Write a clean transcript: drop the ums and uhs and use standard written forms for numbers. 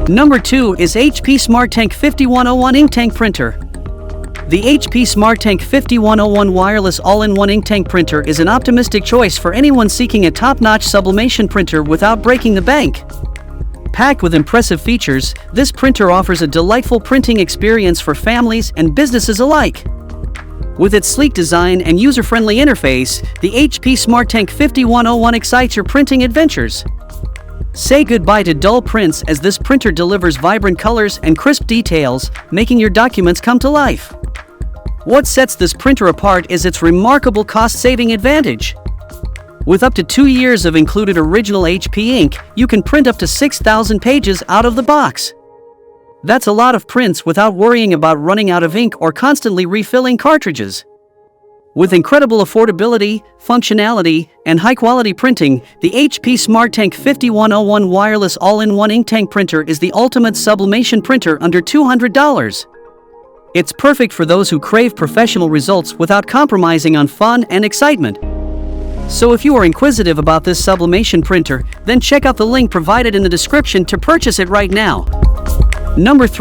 Number 2 is HP SmartTank 5101 Ink Tank Printer. The HP SmartTank 5101 wireless all-in-one ink tank printer is an optimistic choice for anyone seeking a top-notch sublimation printer without breaking the bank. Packed with impressive features, this printer offers a delightful printing experience for families and businesses alike. With its sleek design and user-friendly interface, the HP SmartTank 5101 excites your printing adventures. Say goodbye to dull prints as this printer delivers vibrant colors and crisp details, making your documents come to life. What sets this printer apart is its remarkable cost-saving advantage. With up to 2 years of included original HP ink, you can print up to 6,000 pages out of the box. That's a lot of prints without worrying about running out of ink or constantly refilling cartridges. With incredible affordability, functionality, and high-quality printing, the HP SmartTank 5101 wireless all-in-one ink tank printer is the ultimate sublimation printer under $200. It's perfect for those who crave professional results without compromising on fun and excitement. So if you are inquisitive about this sublimation printer, then check out the link provided in the description to purchase it right now. Number 3.